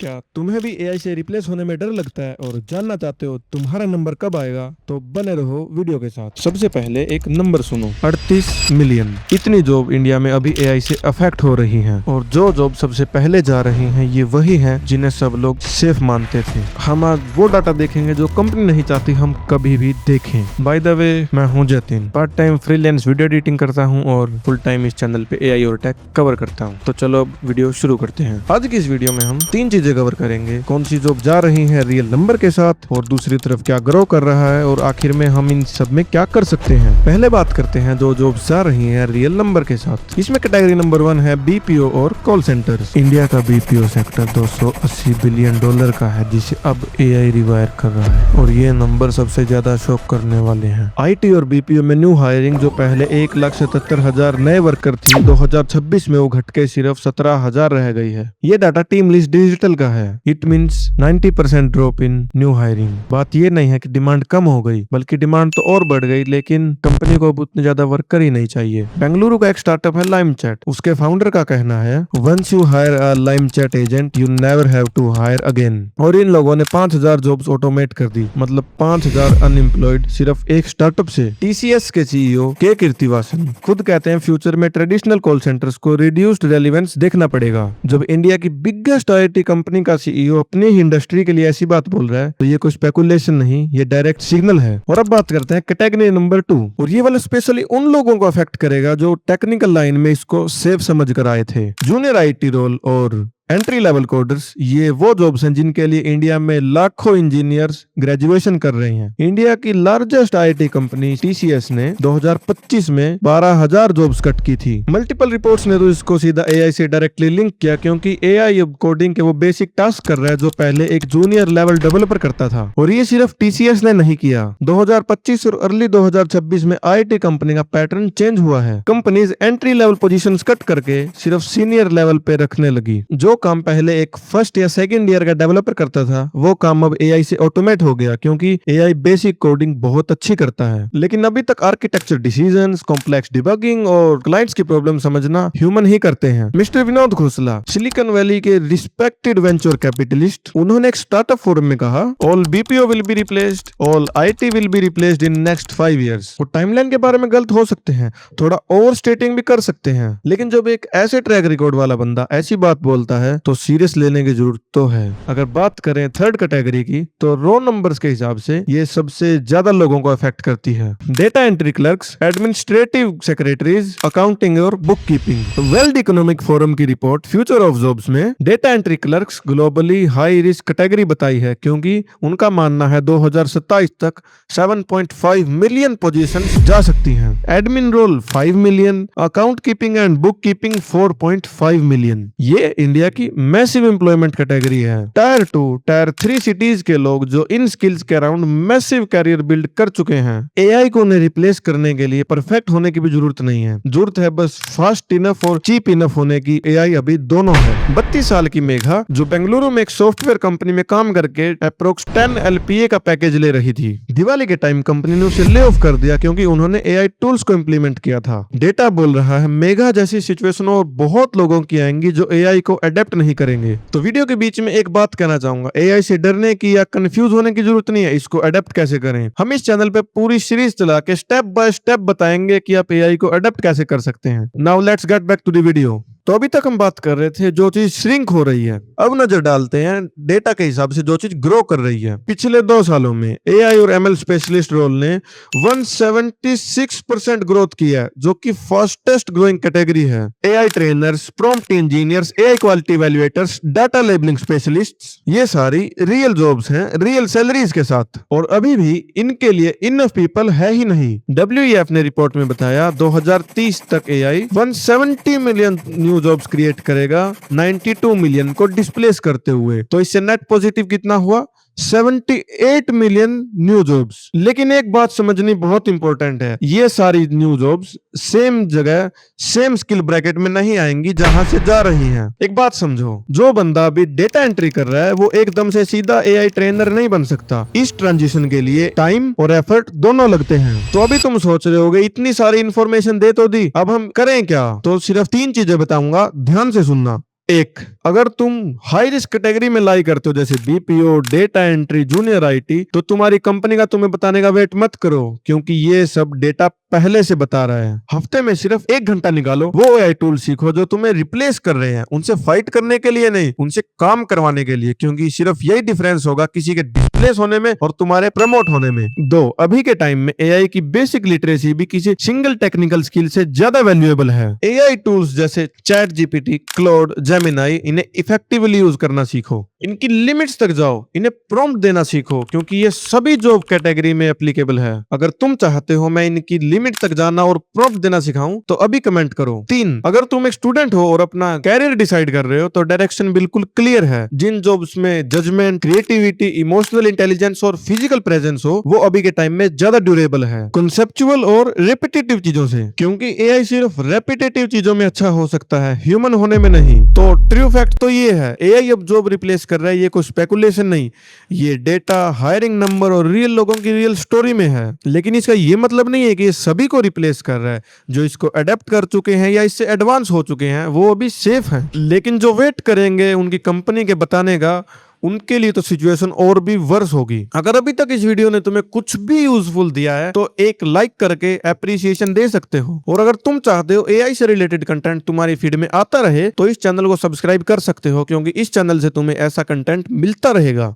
क्या तुम्हें भी एआई से रिप्लेस होने में डर लगता है और जानना चाहते हो तुम्हारा नंबर कब आएगा? तो बने रहो वीडियो के साथ। सबसे पहले एक नंबर सुनो, 38 मिलियन। इतनी जॉब इंडिया में अभी एआई से अफेक्ट हो रही हैं और जो जॉब सबसे पहले जा रही हैं ये वही हैं जिन्हें सब लोग सेफ मानते थे। हम आज वो डाटा देखेंगे जो कंपनी नहीं चाहती हम कभी भी देखें। बाय द वे, मैं हूं Jatin, part time freelance video editing करता हूं और फुल टाइम इस चैनल पे एआई और टेक कवर करता हूं। तो चलो अब वीडियो शुरू करते हैं। आज की इस वीडियो में हम तीन चीजें कवर करेंगे। कौन सी जॉब जा रही है रियल नंबर के साथ, और दूसरी तरफ क्या ग्रो कर रहा है, और आखिर में हम इन सब में क्या कर सकते हैं। पहले बात करते हैं जो जॉब जा रही है रियल नंबर के साथ। इसमें कैटेगरी नंबर 1 है बीपीओ और कॉल सेंटर। इंडिया का बीपीओ सेक्टर $280 बिलियन का है जिसे अब एआई रिवायर कर रहा है, और ये नंबर सबसे ज्यादा शॉक करने वाले हैं। आईटी और बीपीओ में न्यू हायरिंग जो पहले 1,77,000 नए वर्कर थी, 2026 में वो घट के सिर्फ 17,000 रह गई है। ये डाटा टीम लिस्ट डिजिटल का है। It means 90% drop in new hiring. बात ये नहीं है कि डिमांड कम हो गई, बल्कि डिमांड तो और बढ़ गई, लेकिन कंपनी को अब उतने ज्यादा वर्कर ही नहीं चाहिए। बेंगलुरु का एक स्टार्टअप है लाइम चैट। उसके फाउंडर का कहना है, once you hire a lime chat agent you never have to hire again. और इन लोगों ने 5,000 जॉब्स ऑटोमेट कर दी, मतलब 5,000 अनएम्प्लॉयड सिर्फ एक स्टार्टअप से। टीसीएस के सीईओ के कीर्तिवासन खुद कहते हैं फ्यूचर में ट्रेडिशनल कॉल सेंटर्स को रिड्यूस्ड रेलेवेंस देखना पड़ेगा। जब इंडिया की बिगेस्ट आईटी कंपनी का सीईओ अपनी ही इंडस्ट्री के लिए ऐसी बात बोल रहा है तो ये कोई स्पेकुलेशन नहीं, ये डायरेक्ट सिग्नल है। और अब बात करते हैं कैटेगरी नंबर 2, और ये वाला स्पेशली उन लोगों को अफेक्ट करेगा जो टेक्निकल लाइन में इसको सेफ समझ कर आए थे। जूनियर आईटी रोल और एंट्री लेवल कोडर्स, ये वो जॉब्स हैं जिनके लिए इंडिया में लाखों इंजीनियर्स ग्रेजुएशन कर रहे हैं। इंडिया की लार्जेस्ट आईटी कंपनी टीसीएस ने 2025 में 12,000 जॉब्स कट की थी। मल्टीपल रिपोर्ट्स ने तो इसको सीधा एआई से डायरेक्टली लिंक किया, क्योंकि एआई अब कोडिंग के वो बेसिक टास्क कर रहा है जो पहले एक जूनियर लेवल डेवलपर करता था। और ये सिर्फ टीसीएस ने नहीं किया। 2025 और अर्ली 2026 में आईटी कंपनी का पैटर्न चेंज हुआ है। Companies entry level positions cut करके सिर्फ सीनियर लेवल पे रखने लगी। जो काम पहले एक फर्स्ट या सेकंड ईयर का डेवलपर करता था वो काम अब एआई से ऑटोमेट हो गया, क्योंकि एआई बेसिक कोडिंग बहुत अच्छी करता है। लेकिन अभी तक आर्किटेक्चर डिसीजंस, कॉम्प्लेक्स डिबगिंग और क्लाइंट्स की प्रॉब्लम समझना ह्यूमन ही करते हैं। Mister Vinod Khosla, silicon valley के रिस्पेक्टेड वेंचर कैपिटलिस्ट, उन्होंने एक स्टार्टअप फोरम में कहा, all BPO will be replaced, all IT will be replaced in next 5 years। वो टाइमलाइन के बारे में गलत हो सकते हैं, थोड़ा ओवर स्टेटिंग भी कर सकते हैं, लेकिन जब एक ऐसे ट्रैक रिकॉर्ड वाला बंदा ऐसी बात बोलता है तो सीरियस लेने की जरूरत तो है। अगर बात करें थर्ड कैटेगरी की तो रो नंबर्स के हिसाब से ये सबसे ज्यादा लोगों को अफेक्ट करती है। Data entry clerks, administrative secretaries, accounting और book keeping. World Economic Forum की रिपोर्ट फ्यूचर ऑफ जॉब्स में data entry clerks globally high risk category बताई है, क्योंकि उनका मानना है 2027 तक 7.5 मिलियन पोजीशंस जा सकती हैं। Admin role 5 million, account keeping and book keeping 4.5 million. ये इंडिया की मैसिव एम्प्लॉयमेंट कैटेगरी है। टायर 2, टायर 3 सिटीज के लोग जो इन स्किल्स के अराउंड मैसिव कैरियर बिल्ड कर चुके हैं। एआई को उन्हें रिप्लेस करने के लिए परफेक्ट होने की भी जरूरत नहीं है, जरूरत है बस फास्ट इनफ और चीप इनफ होने की। एआई अभी दोनों है। 32 साल की मेघा जो बेंगलुरु में एक सॉफ्टवेयर कंपनी में काम करके अप्रोक्स 10 LPA का पैकेज ले रही थी। दिवाली के टाइम कंपनी ने उसे ले ऑफ कर दिया क्योंकि उन्होंने एआई टूल्स को इम्प्लीमेंट किया था। डेटा बोल रहा है मेघा जैसी सिचुएशन और बहुत लोगों की आएंगी जो एआई को अडेप्ट नहीं करेंगे। तो वीडियो के बीच में एक बात कहना चाहूंगा, एआई से डरने की या कंफ्यूज होने की जरूरत नहीं है। इसको अडेप्ट कैसे करें, हम इस चैनल पे पूरी सीरीज चला के स्टेप बाय स्टेप बताएंगे कि आप एआई को अडेप्ट कैसे कर सकते हैं। Now let's get back to the video. तो अभी तक हम बात कर रहे थे जो चीज श्रिंक हो रही है। अब नजर डालते हैं डेटा के हिसाब से जो चीज ग्रो कर रही है। पिछले 2 सालों में एआई और एमएल स्पेशलिस्ट रोल ने 176% ग्रोथ की है, जो कि फास्टेस्ट ग्रोइंग कैटेगरी है। AI trainers, prompt engineers, AI quality evaluators, data labelling specialists, ये सारी रियल जॉब्स हैं रियल सैलरीज के साथ, और अभी भी इनके लिए इनफ पीपल है ही नहीं। WEF ने रिपोर्ट में बताया 2030 तक AI 170 million new jobs create करेगा, 92 मिलियन को डिस्प्लेस करते हुए। तो इससे नेट पॉजिटिव कितना हुआ? 78 मिलियन न्यू जॉब्स। लेकिन एक बात समझनी बहुत इंपॉर्टेंट है, ये सारी न्यू जॉब्स सेम जगह सेम स्किल ब्रैकेट में नहीं आएंगी जहां से जा रही हैं। एक बात समझो, जो बंदा अभी डेटा एंट्री कर रहा है वो एकदम से सीधा एआई ट्रेनर नहीं बन सकता। इस ट्रांजिशन के लिए टाइम और एफर्ट दोनों लगते हैं। तो अभी तुम सोच रहे होगे इतनी सारी इंफॉर्मेशन दे तो दी, अब हम करें क्या? तो सिर्फ 3 चीजें बताऊंगा, ध्यान से सुनना। एक, अगर तुम हाई रिस्क कैटेगरी में लाई करते हो जैसे BPO, data entry, junior IT, तो तुम्हारी कंपनी का तुम्हें बताने का वेट मत करो, क्योंकि ये सब डेटा पहले से बता रहा है। हफ्ते में सिर्फ 1 घंटा निकालो, वो एआई टूल सीखो जो तुम्हें रिप्लेस कर रहे हैं, उनसे फाइट करने के लिए नहीं, उनसे काम करवाने के लिए, क्योंकि सिर्फ यही डिफरेंस होगा किसी के डिस्प्लेस होने में और तुम्हारे प्रमोट होने में। दो, अभी के टाइम में एआई की बेसिक लिटरेसी भी किसी सिंगल टेक्निकल स्किल से ज्यादा वैल्यूएबल है। एआई टूल्स जैसे चैट जीपीटी, क्लाउड, जेमिनाई, इन्हें इफेक्टिवली यूज करना सीखो, इनकी लिमिट्स तक जाओ, इन्हें प्रॉम्प्ट देना सीखो, क्योंकि ये सभी जॉब कैटेगरी में एप्लीकेबल है। अगर तुम चाहते हो मैं इनकी लिमिट तक जाना और प्रॉम्प्ट देना सिखाऊं तो अभी कमेंट करो। तीन, अगर तुम एक स्टूडेंट हो और अपना कैरियर डिसाइड कर रहे हो तो डायरेक्शन बिल्कुल क्लियर है। जिन जॉब्स में जजमेंट, क्रिएटिविटी, इमोशनल इंटेलिजेंस और फिजिकल प्रेजेंस हो, वो अभी के टाइम में ज्यादा ड्यूरेबल है कॉन्सेप्चुअल और रेपिटेटिव चीजों से, क्योंकि एआई सिर्फ रेपिटेटिव चीजों में अच्छा हो सकता है, ह्यूमन होने में नहीं। तो ट्रू फैक्ट तो ये है, एआई अब जॉब रिप्लेस कर रहा है, ये कोई स्पेकुलेशन नहीं, ये डेटा, हायरिंग नंबर और रियल लोगों की रियल स्टोरी में है। लेकिन इसका ये मतलब नहीं है कि ये सभी को रिप्लेस कर रहा है। जो इसको अडेप्ट कर चुके हैं या इससे एडवांस हो चुके हैं वो अभी सेफ हैं, लेकिन जो वेट करेंगे उनकी कंपनी के बताने का, उनके लिए तो सिचुएशन और भी वर्स होगी। अगर अभी तक इस वीडियो ने तुम्हें कुछ भी यूजफुल दिया है तो एक लाइक करके एप्रिसिएशन दे सकते हो, और अगर तुम चाहते हो एआई से रिलेटेड कंटेंट तुम्हारी फीड में आता रहे तो इस चैनल को सब्सक्राइब कर सकते हो, क्योंकि इस चैनल से तुम्हें ऐसा कंटेंट मिलता रहेगा।